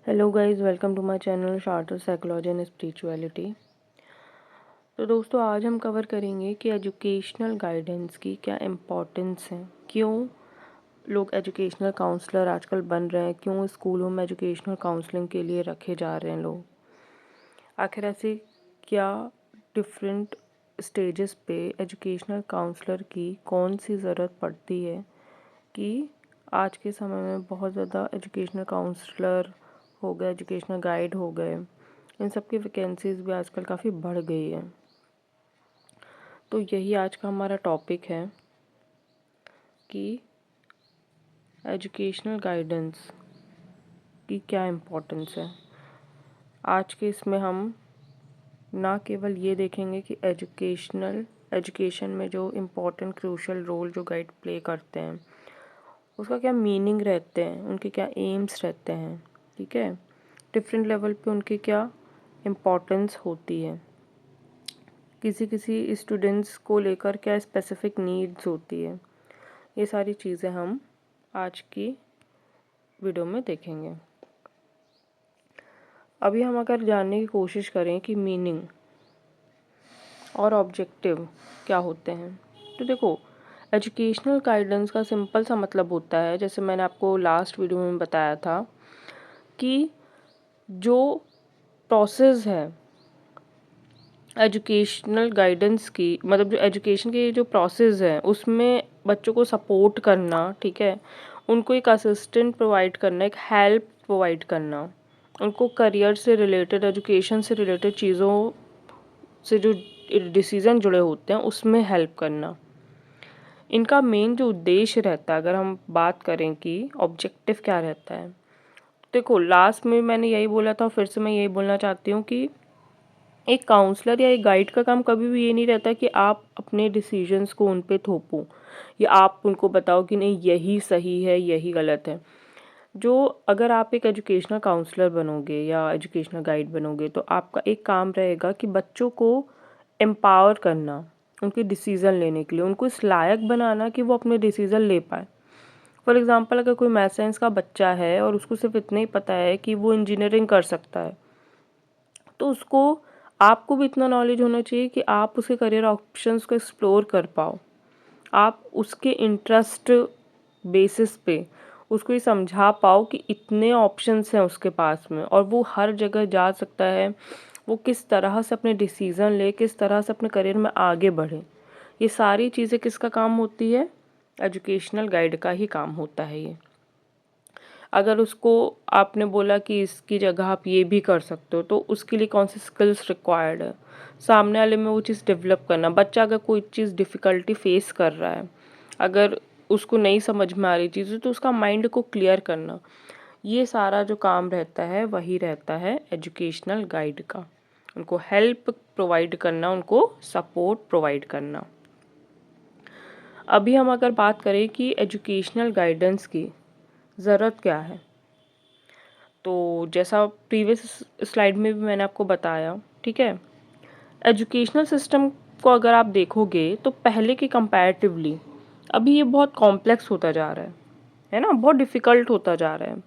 Hello guys, welcome to my channel shorter psychology and spirituality. तो दोस्तों, आज हम कवर करेंगे कि एजुकेशनल गाइडेंस की क्या इम्पोर्टेंस है, क्यों लोग एजुकेशनल काउंसलर आजकल बन रहे हैं, क्यों स्कूलों में एजुकेशनल काउंसलिंग के लिए रखे जा रहे हैं लोग। आखिर ऐसे क्या डिफरेंट स्टेजेस पे एजुकेशनल काउंसलर की कौन सी ज़रूरत पड़ती है कि आज के समय में बहुत ज़्यादा एजुकेशनल काउंसलर हो गए, एजुकेशनल गाइड हो गए, इन सब की वैकेंसीज़ भी आजकल काफ़ी बढ़ गई है। तो यही आज का हमारा टॉपिक है कि एजुकेशनल गाइडेंस की क्या इम्पोर्टेंस है। आज के इसमें हम ना केवल ये देखेंगे कि एजुकेशन में जो इम्पोर्टेंट क्रूशल रोल जो गाइड प्ले करते हैं उसका क्या मीनिंग रहते हैं, उनके क्या एम्स रहते हैं, ठीक है, डिफरेंट लेवल पे उनकी क्या इम्पोर्टेंस होती है, किसी किसी स्टूडेंट्स को लेकर क्या स्पेसिफिक नीड्स होती है। ये सारी चीज़ें हम आज की वीडियो में देखेंगे। अभी हम अगर जानने की कोशिश करें कि मीनिंग और ऑब्जेक्टिव क्या होते हैं, तो देखो, एजुकेशनल गाइडेंस का सिंपल सा मतलब होता है, जैसे मैंने आपको लास्ट वीडियो में बताया था, कि जो प्रोसेस है एजुकेशनल गाइडेंस की, मतलब जो एजुकेशन की जो प्रोसेस है उसमें बच्चों को सपोर्ट करना, ठीक है, उनको एक असिस्टेंट प्रोवाइड करना, एक हेल्प प्रोवाइड करना, उनको करियर से रिलेटेड, एजुकेशन से रिलेटेड चीज़ों से जो डिसीज़न जुड़े होते हैं उसमें हेल्प करना, इनका मेन जो उद्देश्य रहता है, अगर हम बात करें कि ऑब्जेक्टिव क्या रहता है। देखो, लास्ट में मैंने यही बोला था, फिर से मैं यही बोलना चाहती हूँ कि एक काउंसलर या एक गाइड का काम कभी भी ये नहीं रहता कि आप अपने डिसीजंस को उन पे थोपो या आप उनको बताओ कि नहीं यही सही है यही गलत है। जो अगर आप एक एजुकेशनल काउंसलर बनोगे या एजुकेशनल गाइड बनोगे तो आपका एक काम रहेगा कि बच्चों को एम्पावर करना, उनके डिसीज़न लेने के लिए उनको इस लायक बनाना कि वो अपने डिसीज़न ले पाए। फॉर एग्ज़ाम्पल, अगर कोई मैथ साइंस का बच्चा है और उसको सिर्फ इतना ही पता है कि वो इंजीनियरिंग कर सकता है, तो उसको आपको भी इतना नॉलेज होना चाहिए कि आप उसके करियर ऑप्शंस को एक्सप्लोर कर पाओ। आप उसके इंटरेस्ट बेसिस पे उसको ये समझा पाओ कि इतने ऑप्शंस हैं उसके पास में और वो हर जगह जा सकता है, वो किस तरह से अपने डिसीज़न ले, किस तरह से अपने करियर में आगे बढ़े। ये सारी चीज़ें किसका काम होती है? एजुकेशनल गाइड का ही काम होता है ये। अगर उसको आपने बोला कि इसकी जगह आप ये भी कर सकते हो, तो उसके लिए कौन सी स्किल्स रिक्वायर्ड है, सामने वाले में वो चीज़ डेवलप करना। बच्चा अगर कोई चीज़ डिफ़िकल्टी फेस कर रहा है, अगर उसको नहीं समझ में आ रही चीज़ें, तो उसका माइंड को क्लियर करना, ये सारा जो काम रहता है वही रहता है एजुकेशनल गाइड का। उनको हेल्प प्रोवाइड करना, उनको सपोर्ट प्रोवाइड करना। अभी हम अगर बात करें कि एजुकेशनल गाइडेंस की ज़रूरत क्या है, तो जैसा प्रीवियस स्लाइड में भी मैंने आपको बताया, ठीक है, एजुकेशनल सिस्टम को अगर आप देखोगे तो पहले के कंपैरेटिवली अभी ये बहुत कॉम्प्लेक्स होता जा रहा है ना, बहुत डिफ़िकल्ट होता जा रहा है।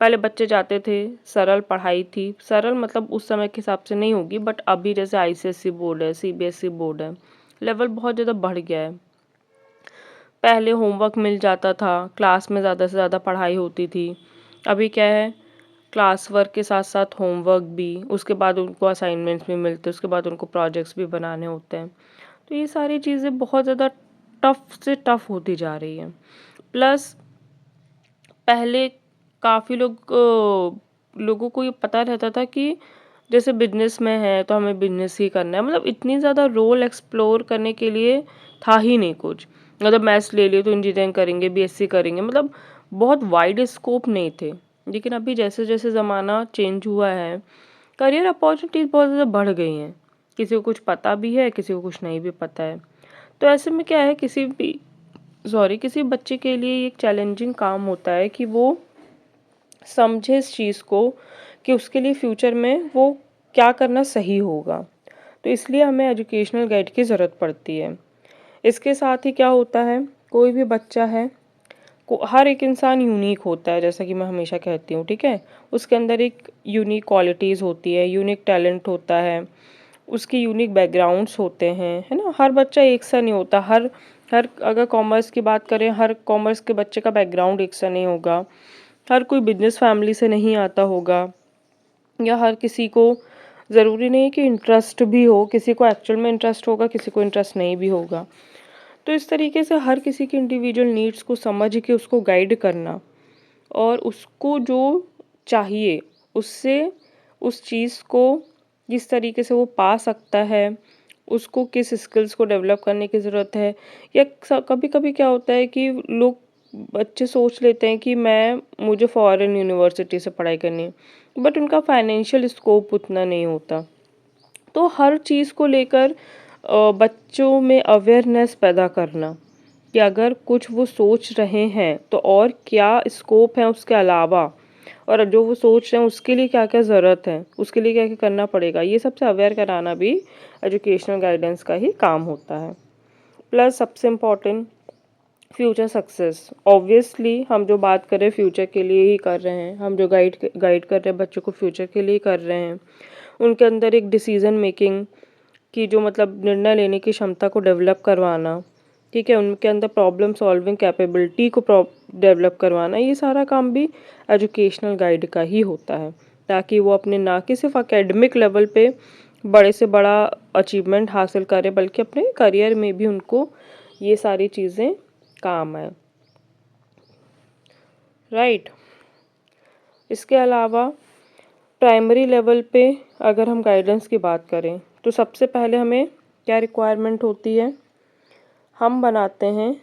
पहले बच्चे जाते थे, सरल पढ़ाई थी, सरल मतलब उस समय के हिसाब से नहीं होगी, बट अभी जैसे आईसीएसई बोर्ड है, सीबीएसई बोर्ड है, लेवल बहुत ज़्यादा बढ़ गया है। पहले होमवर्क मिल जाता था, क्लास में ज़्यादा से ज़्यादा पढ़ाई होती थी। अभी क्या है, क्लास वर्क के साथ साथ होमवर्क भी, उसके बाद उनको असाइनमेंट्स भी मिलते हैं, उसके बाद उनको प्रोजेक्ट्स भी बनाने होते हैं। तो ये सारी चीज़ें बहुत ज़्यादा टफ़ से टफ़ होती जा रही हैं। प्लस पहले काफ़ी लोगों को ये पता रहता था कि जैसे बिजनेस में है तो हमें बिजनेस ही करना है, मतलब इतनी ज़्यादा रोल एक्सप्लोर करने के लिए था ही नहीं कुछ। मतलब मैथ्स ले लिए तो इंजीनियरिंग करेंगे, बीएससी करेंगे, मतलब बहुत वाइड स्कोप नहीं थे। लेकिन अभी जैसे जैसे ज़माना चेंज हुआ है, करियर अपॉर्चुनिटीज़ बहुत ज़्यादा बढ़ गई हैं। किसी को कुछ पता भी है, किसी को कुछ नहीं भी पता है। तो ऐसे में क्या है, किसी बच्चे के लिए एक चैलेंजिंग काम होता है कि वो समझे इस चीज़ को कि उसके लिए फ्यूचर में वो क्या करना सही होगा। तो इसलिए हमें एजुकेशनल गाइड की ज़रूरत पड़ती है। इसके साथ ही क्या होता है, कोई भी बच्चा है, हर एक इंसान यूनिक होता है, जैसा कि मैं हमेशा कहती हूँ, ठीक है। उसके अंदर एक यूनिक क्वालिटीज़ होती है, यूनिक टैलेंट होता है, उसके यूनिक बैकग्राउंड्स होते हैं, है ना। हर बच्चा एक सा नहीं होता। हर हर अगर कॉमर्स की बात करें, हर कॉमर्स के बच्चे का बैकग्राउंड एक सा नहीं होगा। हर कोई बिजनेस फैमिली से नहीं आता होगा, या हर किसी को ज़रूरी नहीं कि इंटरेस्ट भी हो, किसी को एक्चुअल में इंटरेस्ट होगा, किसी को इंटरेस्ट नहीं भी होगा। तो इस तरीके से हर किसी की इंडिविजुअल नीड्स को समझ के उसको गाइड करना, और उसको जो चाहिए उससे उस चीज़ को किस तरीके से वो पा सकता है, उसको किस स्किल्स को डेवलप करने की ज़रूरत है। या कभी कभी क्या होता है कि लोग बच्चे सोच लेते हैं कि मुझे फॉरेन यूनिवर्सिटी से पढ़ाई करनी है, बट उनका फाइनेंशियल स्कोप उतना नहीं होता। तो हर चीज़ को लेकर बच्चों में अवेयरनेस पैदा करना कि अगर कुछ वो सोच रहे हैं तो और क्या स्कोप है उसके अलावा, और जो वो सोच रहे हैं उसके लिए क्या क्या ज़रूरत है, उसके लिए क्या क्या करना पड़ेगा, ये सबसे अवेयर कराना भी एजुकेशनल गाइडेंस का ही काम होता है। प्लस सबसे इम्पॉर्टेंट, फ्यूचर सक्सेस। ऑब्वियसली हम जो बात कर रहे हैं फ्यूचर के लिए ही कर रहे हैं, हम जो गाइड कर रहे हैं बच्चों को फ्यूचर के लिए कर रहे हैं। उनके अंदर एक डिसीजन मेकिंग की जो मतलब निर्णय लेने की क्षमता को डेवलप करवाना, ठीक है, उनके अंदर प्रॉब्लम सॉल्विंग कैपेबिलिटी को डेवलप करवाना, ये सारा काम भी एजुकेशनल गाइड का ही होता है, ताकि वो अपने ना कि सिर्फ एकेडमिक लेवल पे बड़े से बड़ा अचीवमेंट हासिल करे, बल्कि अपने करियर में भी उनको ये सारी चीज़ें काम आए, राइट। इसके अलावा प्राइमरी लेवल पे अगर हम गाइडेंस की बात करें तो सबसे पहले हमें क्या रिक्वायरमेंट होती है, हम बनाते हैं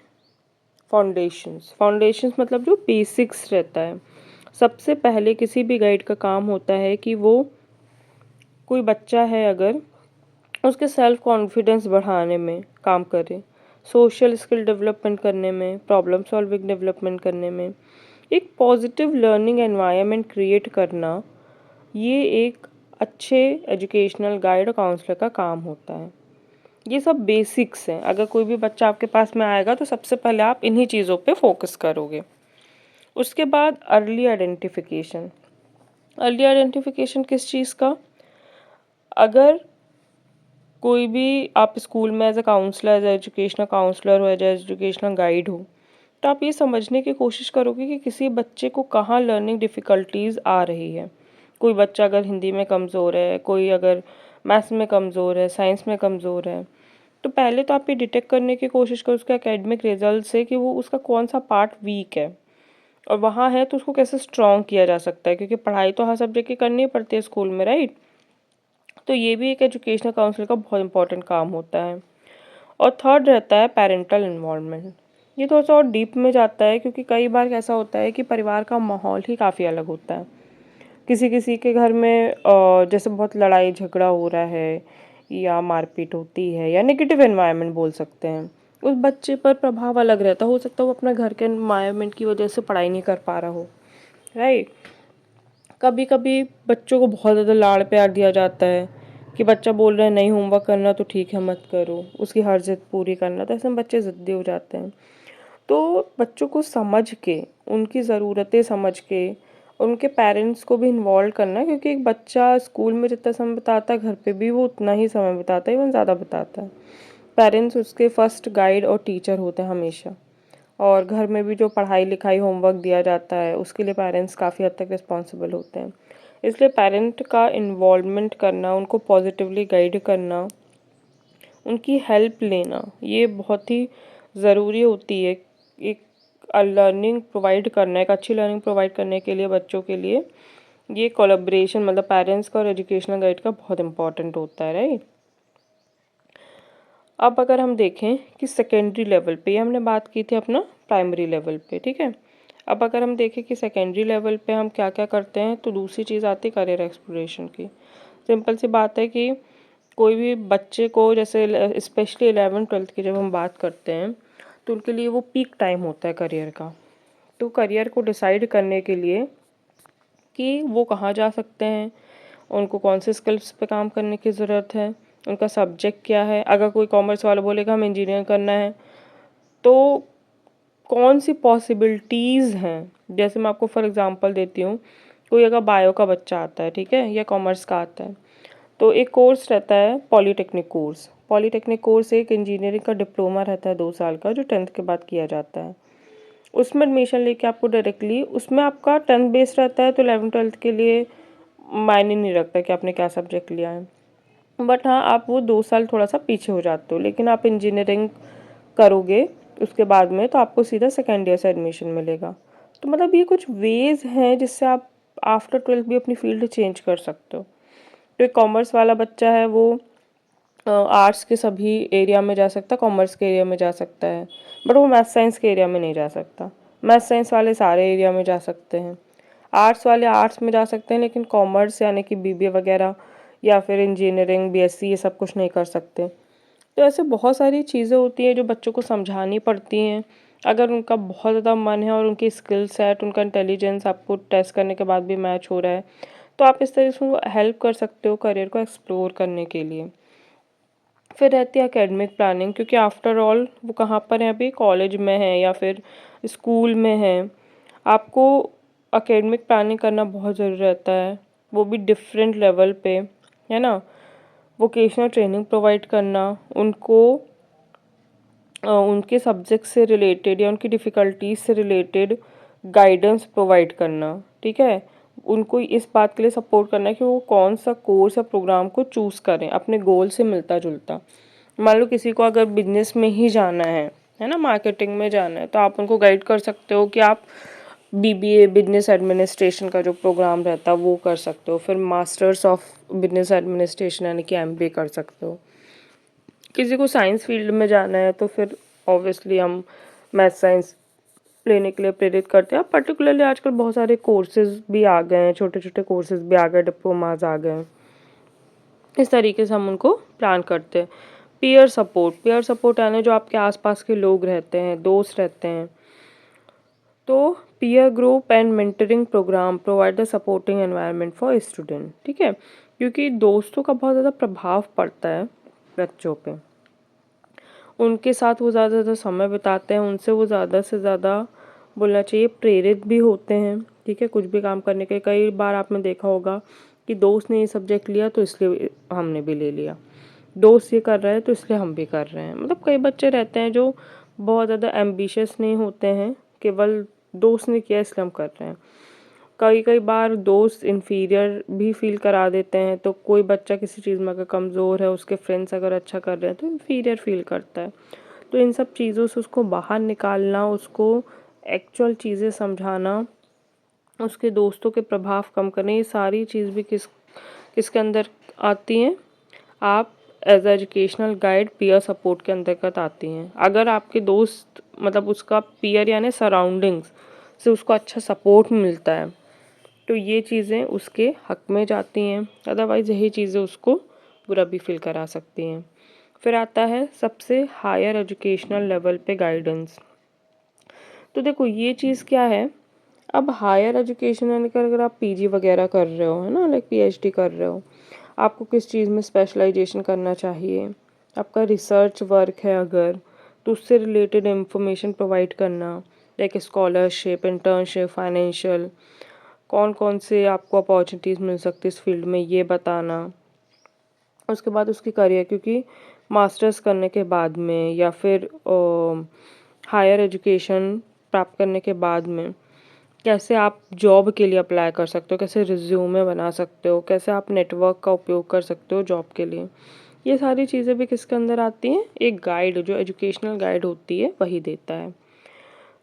फाउंडेशंस मतलब जो बेसिक्स रहता है। सबसे पहले किसी भी गाइड का काम होता है कि वो कोई बच्चा है अगर, उसके सेल्फ कॉन्फिडेंस बढ़ाने में काम करे, सोशल स्किल डेवलपमेंट करने में, प्रॉब्लम सॉल्विंग डेवलपमेंट करने में, एक पॉजिटिव लर्निंग एनवायरनमेंट क्रिएट करना, ये एक अच्छे एजुकेशनल गाइड और काउंसलर का काम होता है। ये सब बेसिक्स हैं। अगर कोई भी बच्चा आपके पास में आएगा तो सबसे पहले आप इन्हीं चीज़ों पे फोकस करोगे। उसके बाद अर्ली आइडेंटिफिकेशन किस चीज़ का, अगर कोई भी आप स्कूल में as a counsellor, as educational counsellor हो, एज एजुकेशनल गाइड हो, तो आप ये समझने की कोशिश करोगे कि किसी बच्चे को कहाँ लर्निंग डिफ़िकल्टीज़ आ रही है। कोई बच्चा अगर हिंदी में कमज़ोर है, कोई अगर मैथ्स में कमज़ोर है, साइंस में कमज़ोर है, तो पहले तो आप ये डिटेक्ट करने की कोशिश करो उसके एकेडमिक रिजल्ट से कि वो उसका कौन सा पार्ट वीक है, और वहाँ है तो उसको कैसे स्ट्रॉन्ग किया जा सकता है, क्योंकि पढ़ाई तो हर सब्जेक्ट की करनी पड़ती है स्कूल में, राइट। तो ये भी एक एजुकेशनल काउंसलर का बहुत इंपॉर्टेंट काम होता है। और थर्ड रहता है पेरेंटल इन्वॉल्वमेंट। ये थोड़ा सा और डीप में जाता है, क्योंकि कई बार ऐसा होता है कि परिवार का माहौल ही काफ़ी अलग होता है। किसी किसी के घर में जैसे बहुत लड़ाई झगड़ा हो रहा है, या मारपीट होती है, या नेगेटिव एनवायरनमेंट बोल सकते हैं, उस बच्चे पर प्रभाव अलग रहता हो सकता है वो अपना घर के एनवायरनमेंट की वजह से पढ़ाई नहीं कर पा रहा हो, राइट। कभी कभी बच्चों को बहुत ज़्यादा लाड़ प्यार दिया जाता है कि बच्चा बोल रहा है नहीं होमवर्क करना तो ठीक है मत करो, उसकी हर जिद पूरी करना, तो ऐसे में बच्चे ज़िद्दी हो जाते हैं। तो बच्चों को समझ के, उनकी ज़रूरतें समझ के, उनके पेरेंट्स को भी इन्वॉल्व करना, क्योंकि एक बच्चा स्कूल में जितना समय बिताता है घर पे भी वो उतना ही समय बिताता है, इवन ज़्यादा बिताता है। पेरेंट्स उसके फर्स्ट गाइड और टीचर होते हैं हमेशा, और घर में भी जो पढ़ाई लिखाई होमवर्क दिया जाता है उसके लिए पेरेंट्स काफ़ी हद तक रिस्पॉन्सिबल होते हैं। इसलिए पेरेंट का इन्वॉल्वमेंट करना, उनको पॉजिटिवली गाइड करना, उनकी हेल्प लेना, ये बहुत ही ज़रूरी होती है। एक लर्निंग प्रोवाइड करना, एक अच्छी लर्निंग प्रोवाइड करने के लिए बच्चों के लिए ये कोलैबोरेशन मतलब पेरेंट्स का और एजुकेशनल गाइड का बहुत इंपॉर्टेंट होता है, राइट। अब अगर हम देखें कि सेकेंडरी लेवल पे, ये हमने बात की थी अपना प्राइमरी लेवल पे, ठीक है। अब अगर हम देखें कि सेकेंडरी लेवल पे हम क्या क्या करते हैं, तो दूसरी चीज़ आती है करियर एक्सप्लोरेशन की। सिंपल सी बात है कि कोई भी बच्चे को, जैसे स्पेशली 11th-12th की जब हम बात करते हैं, तो उनके लिए वो पीक टाइम होता है करियर का। तो करियर को डिसाइड करने के लिए कि वो कहाँ जा सकते हैं, उनको कौन से स्किल्स पे काम करने की ज़रूरत है, उनका सब्जेक्ट क्या है। अगर कोई कॉमर्स वाला बोलेगा हम इंजीनियर करना है, तो कौन सी पॉसिबिलिटीज़ हैं। जैसे मैं आपको फॉर एग्जांपल देती हूँ, कोई अगर बायो का बच्चा आता है, ठीक है, या कॉमर्स का आता है, तो एक कोर्स रहता है पॉलीटेक्निक कोर्स। पॉलीटेक्निक कोर्स एक इंजीनियरिंग का डिप्लोमा रहता है 2 साल का, जो 10th के बाद किया जाता है। उसमें एडमिशन लेके आपको डायरेक्टली, उसमें आपका 10th बेस्ड रहता है, तो 11th-12th के लिए मायने नहीं रखता कि आपने क्या सब्जेक्ट लिया है। बट हाँ, आप वो 2 साल थोड़ा सा पीछे हो जाते हो, लेकिन आप इंजीनियरिंग करोगे उसके बाद में, तो आपको सीधा सेकेंड ईयर से एडमिशन मिलेगा। तो मतलब ये कुछ वेज़ हैं जिससे आप आफ्टर 12th भी अपनी फील्ड चेंज कर सकते हो। तो एक कॉमर्स वाला बच्चा है, वो आर्ट्स के सभी एरिया में जा सकता है, कॉमर्स के एरिया में जा सकता है, बट वो मैथ साइंस के एरिया में नहीं जा सकता। मैथ साइंस वाले सारे एरिया में जा सकते हैं, आर्ट्स वाले आर्ट्स में जा सकते हैं, लेकिन कॉमर्स यानी कि बीबीए वगैरह या फिर इंजीनियरिंग बीएससी ये सब कुछ नहीं कर सकते। तो ऐसे बहुत सारी चीज़ें होती हैं जो बच्चों को समझानी पड़ती हैं। अगर उनका बहुत ज़्यादा मन है और उनकी स्किल सेट, उनका इंटेलिजेंस आपको टेस्ट करने के बाद भी मैच हो रहा है, तो आप इस तरह से उनको हेल्प कर सकते हो करियर को एक्सप्लोर करने के लिए। फिर रहती है एकेडमिक प्लानिंग, क्योंकि आफ्टर ऑल वो कहाँ पर है, अभी कॉलेज में है या फिर स्कूल में है। आपको एकेडमिक प्लानिंग करना बहुत ज़रूरी रहता है, वो भी डिफरेंट लेवल पे, है ना। वोकेशनल ट्रेनिंग प्रोवाइड करना, उनको उनके सब्जेक्ट से रिलेटेड या उनकी डिफ़िकल्टीज से रिलेटेड गाइडेंस प्रोवाइड करना, ठीक है। उनको इस बात के लिए सपोर्ट करना है कि वो कौन सा कोर्स या प्रोग्राम को चूज़ करें अपने गोल से मिलता जुलता। मान लो किसी को अगर बिजनेस में ही जाना है ना, मार्केटिंग में जाना है, तो आप उनको गाइड कर सकते हो कि आप बीबीए बिजनेस एडमिनिस्ट्रेशन का जो प्रोग्राम रहता है वो कर सकते हो, फिर मास्टर्स ऑफ बिजनेस एडमिनिस्ट्रेशन यानी कि एमबीए कर सकते हो। किसी को साइंस फील्ड में जाना है तो फिर ऑब्वियसली हम मैथ साइंस लेने के लिए प्रेरित करते हैं। पर्टिकुलरली आजकल बहुत सारे कोर्सेज भी आ गए हैं, छोटे छोटे कोर्सेज भी आ गए, डिप्लोमाज आ गए हैं। इस तरीके से हम उनको प्लान करते हैं। पीयर सपोर्ट यानी जो आपके आसपास के लोग रहते हैं, दोस्त रहते हैं, तो peer group and mentoring programme provide the supporting environment for student, ठीक है। क्योंकि दोस्तों का बहुत ज़्यादा प्रभाव पड़ता है बच्चों पे, उनके साथ वो ज़्यादा से ज़्यादा समय बिताते हैं, उनसे वो ज़्यादा से ज़्यादा बोलना चाहिए प्रेरित भी होते हैं, ठीक है, कुछ भी काम करने के। कई बार आपने देखा होगा कि दोस्त ने ये सब्जेक्ट लिया तो इसलिए हमने भी ले लिया, दोस्त ये कर रहा है तो इसलिए हम भी कर रहे हैं। मतलब कई बच्चे रहते हैं जो बहुत ज़्यादा एम्बिशियस नहीं होते हैं, केवल दोस्त ने किया इसलिए हम कर रहे हैं। कई कई बार दोस्त इन्फीरियर भी फील करा देते हैं, तो कोई बच्चा किसी चीज़ में अगर कमज़ोर है, उसके फ्रेंड्स अगर अच्छा कर रहे हैं तो इन्फीरियर फील करता है। तो इन सब चीज़ों से उसको बाहर निकालना, उसको एक्चुअल चीज़ें समझाना, उसके दोस्तों के प्रभाव कम करने, ये सारी चीज़ भी किसके अंदर आती हैं, आप as educational guide peer support के अंतर्गत आती हैं। अगर आपके दोस्त मतलब उसका पीयर यानी सराउंडिंग्स से उसको अच्छा सपोर्ट मिलता है, तो ये चीज़ें उसके हक में जाती हैं, अदरवाइज़ यही चीज़ें उसको बुरा भी फील करा सकती हैं। फिर आता है सबसे हायर एजुकेशनल लेवल पे गाइडेंस। तो देखो ये चीज़ क्या है, अब हायर एजुकेशन यानी कि अगर आप पीजी वगैरह कर रहे हो, है ना, लाइक पीएचडी कर रहे हो, आपको किस चीज़ में स्पेशलाइजेशन करना चाहिए, आपका रिसर्च वर्क है अगर, तो उससे रिलेटेड इंफॉर्मेशन प्रोवाइड करना, लाइक स्कॉलरशिप, इंटर्नशिप, फाइनेंशियल, कौन कौन से आपको अपॉर्चुनिटीज़ मिल सकती है इस फील्ड में, ये बताना। उसके बाद उसकी करियर, क्योंकि मास्टर्स करने के बाद में या फिर हायर एजुकेशन प्राप्त करने के बाद में कैसे आप जॉब के लिए अप्लाई कर सकते हो, कैसे रिज्यूमे बना सकते हो, कैसे आप नेटवर्क का उपयोग कर सकते हो जॉब के लिए, ये सारी चीज़ें भी किसके अंदर आती हैं, एक गाइड जो एजुकेशनल गाइड होती है वही देता है।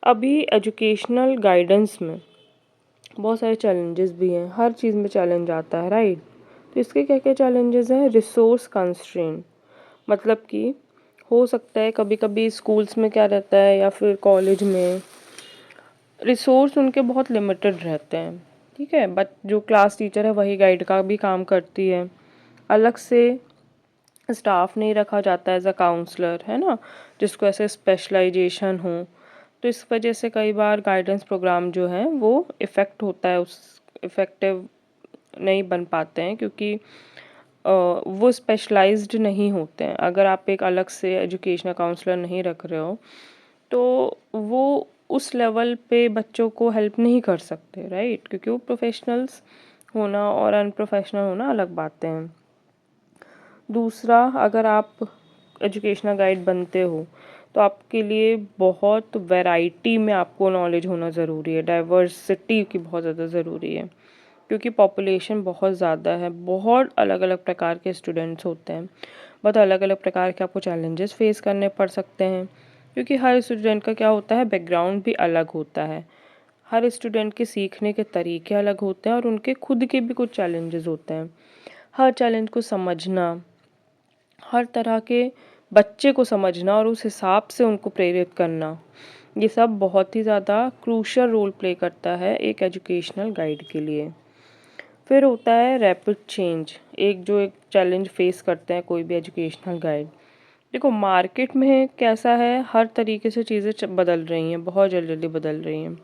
अभी एजुकेशनल गाइडेंस में बहुत सारे चैलेंजेस भी हैं, हर चीज़ में चैलेंज आता है, राइट। तो इसके क्या क्या चैलेंजेस हैं, रिसोर्स कंस्ट्रेंट, मतलब कि हो सकता है कभी कभी स्कूल्स में क्या रहता है या फिर कॉलेज में रिसोर्स उनके बहुत लिमिटेड रहते हैं, ठीक है। बट जो क्लास टीचर है वही गाइड का भी काम करती है, अलग से स्टाफ नहीं रखा जाता एज अ काउंसलर, है ना, जिसको ऐसे स्पेशलाइजेशन हो। तो इस वजह से कई बार गाइडेंस प्रोग्राम जो है वो इफ़ेक्ट होता है, उस इफ़ेक्टिव नहीं बन पाते हैं, क्योंकि वो स्पेशलाइज्ड नहीं होते हैं। अगर आप एक अलग से एजुकेशनल काउंसलर नहीं रख रहे हो तो वो उस लेवल पे बच्चों को हेल्प नहीं कर सकते, राइट, क्योंकि वो प्रोफेशनल्स होना और अनप्रोफेशनल होना अलग बातें हैं। दूसरा, अगर आप एजुकेशनल गाइड बनते हो तो आपके लिए बहुत वैरायटी में आपको नॉलेज होना ज़रूरी है, डाइवर्सिटी की बहुत ज़्यादा ज़रूरी है, क्योंकि पॉपुलेशन बहुत ज़्यादा है, बहुत अलग अलग प्रकार के स्टूडेंट्स होते हैं, बहुत अलग अलग प्रकार के आपको चैलेंजेस फेस करने पड़ सकते हैं, क्योंकि हर स्टूडेंट का क्या होता है, बैकग्राउंड भी अलग होता है, हर स्टूडेंट के सीखने के तरीके अलग होते हैं और उनके खुद के भी कुछ चैलेंजेस होते हैं। हर चैलेंज को समझना, हर तरह के बच्चे को समझना और उस हिसाब से उनको प्रेरित करना, ये सब बहुत ही ज़्यादा क्रूशियल रोल प्ले करता है एक एजुकेशनल गाइड के लिए। फिर होता है रैपिड चेंज, एक चैलेंज फेस करते हैं कोई भी एजुकेशनल गाइड। देखो मार्केट में कैसा है, हर तरीके से चीज़ें बदल रही हैं, बहुत जल्दी जल्दी बदल रही हैं।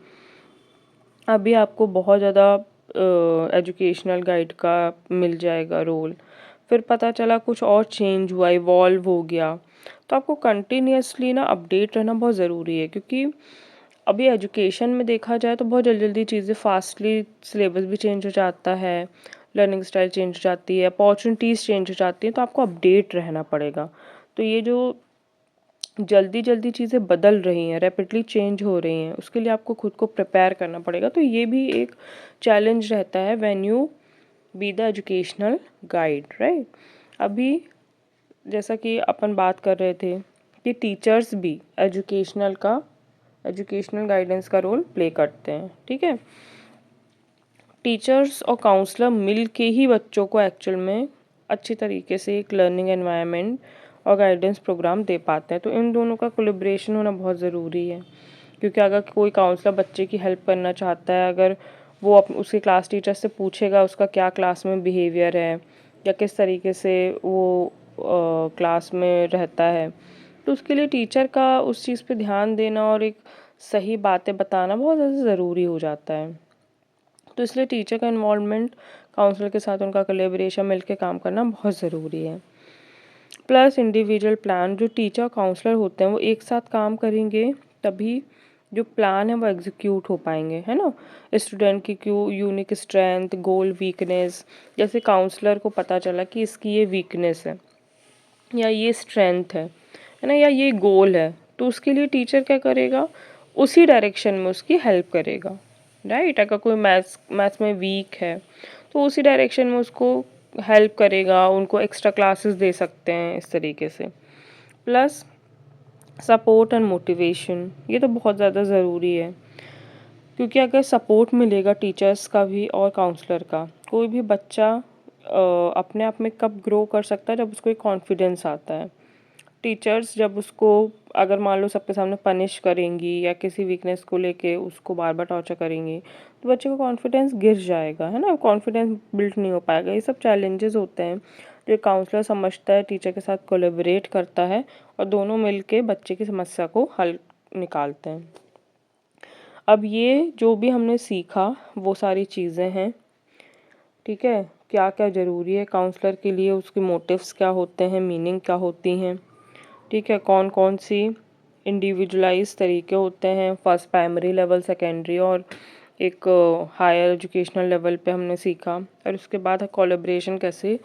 अभी आपको बहुत ज़्यादा एजुकेशनल गाइड का मिल जाएगा रोल, फिर पता चला कुछ और चेंज हुआ, इवॉल्व हो गया, तो आपको कंटिन्यूअसली ना अपडेट रहना बहुत ज़रूरी है, क्योंकि अभी एजुकेशन में देखा जाए तो बहुत जल्दी जल्दी चीज़ें फास्टली, सिलेबस भी चेंज हो जाता है, लर्निंग स्टाइल चेंज हो जाती है, अपॉर्चुनिटीज़ चेंज हो जाती हैं, तो आपको अपडेट रहना पड़ेगा। तो ये जो जल्दी जल्दी चीज़ें बदल रही हैं, रैपिडली चेंज हो रही हैं, उसके लिए आपको खुद को प्रिपेयर करना पड़ेगा। तो ये भी एक चैलेंज रहता है when you be the educational guide, right. अभी जैसा कि अपन बात कर रहे थे कि टीचर्स भी एजुकेशनल गाइडेंस का रोल प्ले करते हैं, ठीक है। टीचर्स और काउंसलर मिल के ही बच्चों को एक्चुअल में अच्छी तरीके से एक लर्निंग एनवायरनमेंट और गाइडेंस प्रोग्राम दे पाते हैं। तो इन दोनों का कोलैबोरेशन होना बहुत ज़रूरी है, क्योंकि अगर कोई काउंसलर बच्चे की हेल्प करना चाहता है, अगर वो उसके क्लास टीचर से पूछेगा उसका क्या क्लास में बिहेवियर है या किस तरीके से वो क्लास में रहता है, तो उसके लिए टीचर का उस चीज़ पे ध्यान देना और एक सही बातें बताना बहुत ज़्यादा ज़रूरी हो जाता है। तो इसलिए टीचर का इन्वॉल्वमेंट, काउंसलर के साथ उनका कोलैबोरेशन, मिलकर काम करना बहुत ज़रूरी है। प्लस इंडिविजुअल प्लान, जो टीचर और काउंसलर होते हैं वो एक साथ काम करेंगे तभी जो प्लान है वो एग्जीक्यूट हो पाएंगे, है ना। स्टूडेंट की क्यों यूनिक स्ट्रेंथ, गोल, वीकनेस, जैसे काउंसलर को पता चला कि इसकी ये वीकनेस है या ये स्ट्रेंथ है ना, या ये गोल है, तो उसके लिए टीचर क्या करेगा, उसी डायरेक्शन में उसकी हेल्प करेगा, राइट। अगर कोई मैथ्स में वीक है तो उसी डायरेक्शन में उसको हेल्प करेगा, उनको एक्स्ट्रा क्लासेस दे सकते हैं इस तरीके से। प्लस सपोर्ट एंड मोटिवेशन, ये तो बहुत ज़्यादा ज़रूरी है, क्योंकि अगर सपोर्ट मिलेगा टीचर्स का भी और काउंसलर का, कोई भी बच्चा अपने आप में कब ग्रो कर सकता है, जब उसको एक कॉन्फिडेंस आता है। टीचर्स जब उसको, अगर मान लो सबके सामने पनिश करेंगी या किसी वीकनेस को लेके उसको बार बार टॉर्चर करेंगी, तो बच्चे का कॉन्फिडेंस गिर जाएगा, है ना, कॉन्फिडेंस बिल्ड नहीं हो पाएगा। ये सब चैलेंजेस होते हैं जो काउंसलर समझता है, टीचर के साथ कोलैबोरेट करता है और दोनों मिलके बच्चे की समस्या को हल निकालते हैं। अब ये जो भी हमने सीखा वो सारी चीज़ें हैं, ठीक है, क्या क्या ज़रूरी है काउंसलर के लिए, उसके मोटिव्स क्या होते हैं, मीनिंग क्या होती हैं, ठीक है, कौन कौन सी इंडिविजुअलाइज तरीके होते हैं, फर्स्ट प्राइमरी लेवल, सेकेंडरी और एक हायर एजुकेशनल लेवल पे हमने सीखा, और उसके बाद कोलैबोरेशन कैसे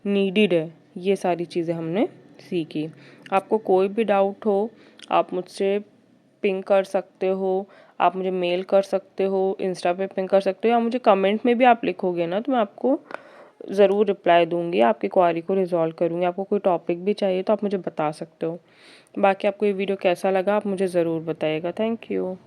नीडेड है, ये सारी चीज़ें हमने सीखी। आपको कोई भी डाउट हो आप मुझसे पिंग कर सकते हो, आप मुझे मेल कर सकते हो, इंस्टा पे पिंग कर सकते हो, या मुझे कमेंट में भी आप लिखोगे ना तो मैं आपको ज़रूर रिप्लाई दूंगी, आपकी क्वारी को रिजॉल्व करूंगी। आपको कोई टॉपिक भी चाहिए तो आप मुझे बता सकते हो। बाकी आपको ये वीडियो कैसा लगा आप मुझे ज़रूर बताइएगा। Thank you.